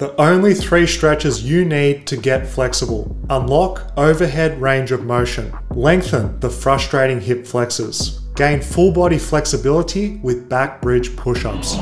The only 3 stretches you need to get flexible. Unlock overhead range of motion. Lengthen the frustrating hip flexors. Gain full body flexibility with back bridge push-ups.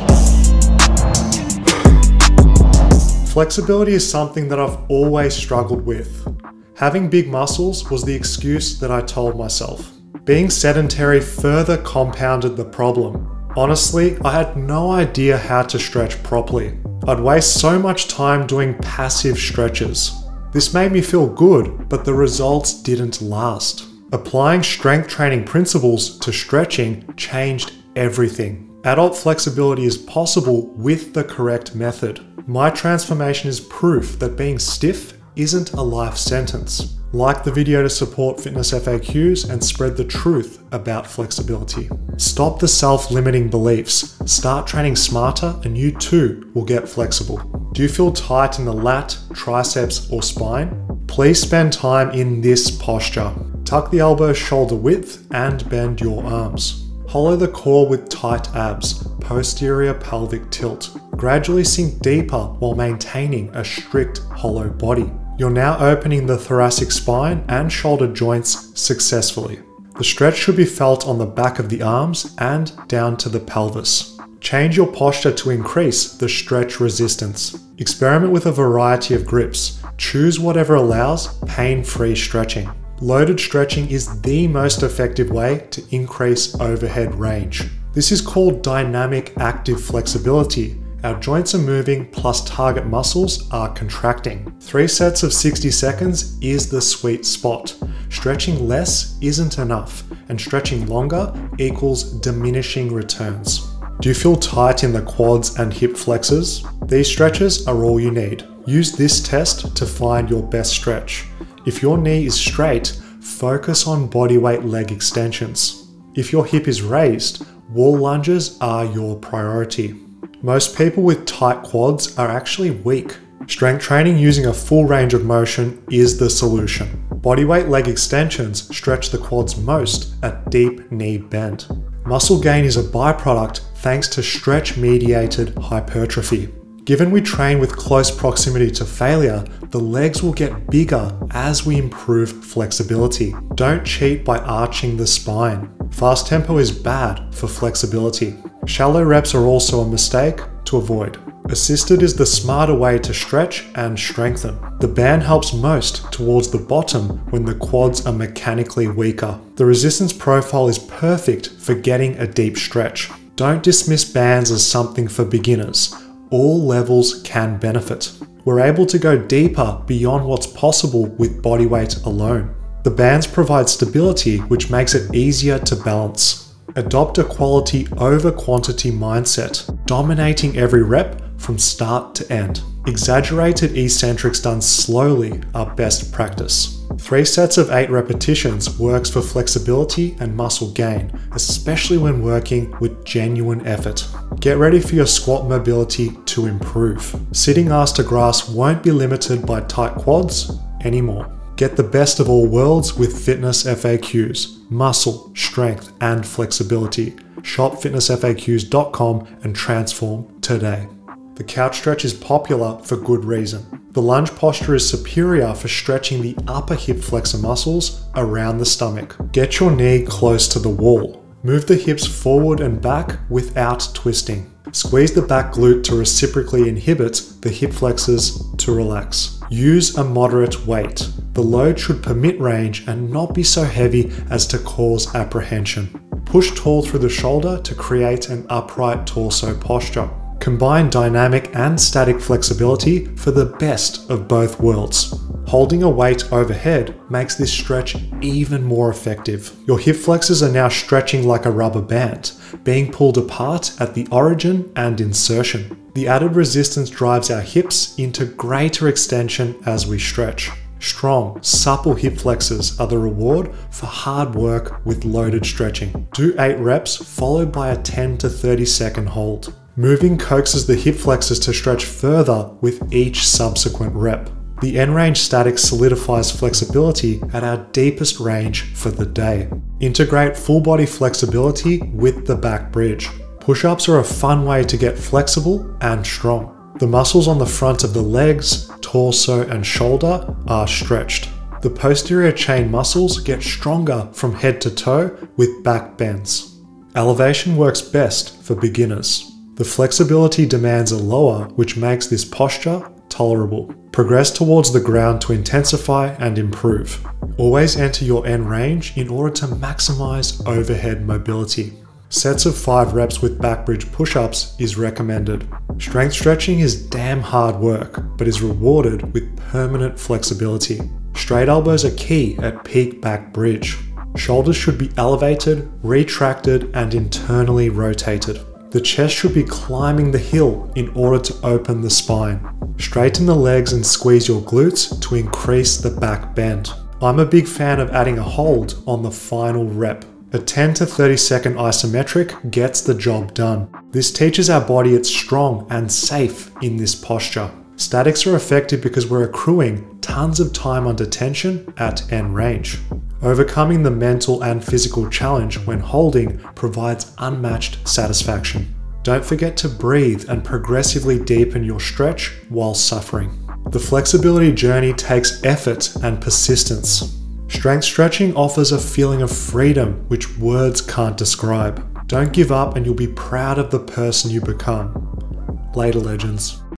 Flexibility is something that I've always struggled with. Having big muscles was the excuse that I told myself. Being sedentary further compounded the problem. Honestly, I had no idea how to stretch properly. I'd waste so much time doing passive stretches. This made me feel good, but the results didn't last. Applying strength training principles to stretching changed everything. Adult flexibility is possible with the correct method. My transformation is proof that being stiff isn't a life sentence. Like the video to support fitness FAQs and spread the truth about flexibility. Stop the self-limiting beliefs. Start training smarter and you too will get flexible. Do you feel tight in the lat, triceps, or spine? Please spend time in this posture. Tuck the elbows shoulder width and bend your arms. Hollow the core with tight abs, posterior pelvic tilt. Gradually sink deeper while maintaining a strict hollow body. You're now opening the thoracic spine and shoulder joints successfully. The stretch should be felt on the back of the arms and down to the pelvis. Change your posture to increase the stretch resistance. Experiment with a variety of grips. Choose whatever allows pain-free stretching. Loaded stretching is the most effective way to increase overhead range. This is called dynamic active flexibility. Our joints are moving plus target muscles are contracting. 3 sets of 60 seconds is the sweet spot. Stretching less isn't enough, and stretching longer equals diminishing returns. Do you feel tight in the quads and hip flexors? These stretches are all you need. Use this test to find your best stretch. If your knee is straight, focus on bodyweight leg extensions. If your hip is raised, wall lunges are your priority. Most people with tight quads are actually weak. Strength training using a full range of motion is the solution. Bodyweight leg extensions stretch the quads most at deep knee bend. Muscle gain is a byproduct thanks to stretch-mediated hypertrophy. Given we train with close proximity to failure, the legs will get bigger as we improve flexibility. Don't cheat by arching the spine. Fast tempo is bad for flexibility. Shallow reps are also a mistake to avoid. Assisted is the smarter way to stretch and strengthen. The band helps most towards the bottom when the quads are mechanically weaker. The resistance profile is perfect for getting a deep stretch. Don't dismiss bands as something for beginners. All levels can benefit. We're able to go deeper beyond what's possible with bodyweight alone. The bands provide stability, which makes it easier to balance. Adopt a quality over quantity mindset, dominating every rep from start to end. Exaggerated eccentrics done slowly are best practice. 3 sets of 8 repetitions works for flexibility and muscle gain, especially when working with genuine effort. Get ready for your squat mobility to improve. Sitting ass to grass won't be limited by tight quads anymore. Get the best of all worlds with fitness FAQs, muscle, strength, and flexibility. Shop fitnessfaqs.com and transform today. The couch stretch is popular for good reason. The lunge posture is superior for stretching the upper hip flexor muscles around the stomach. Get your knee close to the wall. Move the hips forward and back without twisting. Squeeze the back glute to reciprocally inhibit the hip flexors to relax. Use a moderate weight. The load should permit range and not be so heavy as to cause apprehension. Push tall through the shoulder to create an upright torso posture. Combine dynamic and static flexibility for the best of both worlds. Holding a weight overhead makes this stretch even more effective. Your hip flexors are now stretching like a rubber band, being pulled apart at the origin and insertion. The added resistance drives our hips into greater extension as we stretch. Strong, supple hip flexors are the reward for hard work with loaded stretching. Do 8 reps followed by a 10 to 30 second hold. Moving coaxes the hip flexors to stretch further with each subsequent rep. The end range static solidifies flexibility at our deepest range for the day. Integrate full body flexibility with the back bridge. Push-ups are a fun way to get flexible and strong. The muscles on the front of the legs, torso, and shoulder are stretched. The posterior chain muscles get stronger from head to toe with back bends. Elevation works best for beginners. The flexibility demands are lower, which makes this posture tolerable. Progress towards the ground to intensify and improve. Always enter your end range in order to maximize overhead mobility. Sets of 5 reps with back bridge push-ups is recommended. Strength stretching is damn hard work, but is rewarded with permanent flexibility. Straight elbows are key at peak back bridge. Shoulders should be elevated, retracted, and internally rotated. The chest should be climbing the hill in order to open the spine. Straighten the legs and squeeze your glutes to increase the back bend. I'm a big fan of adding a hold on the final rep. A 10 to 30 second isometric gets the job done. This teaches our body it's strong and safe in this posture. Statics are effective because we're accruing tons of time under tension at end range. Overcoming the mental and physical challenge when holding provides unmatched satisfaction. Don't forget to breathe and progressively deepen your stretch while suffering. The flexibility journey takes effort and persistence. Strength stretching offers a feeling of freedom which words can't describe. Don't give up and you'll be proud of the person you become. Later, legends.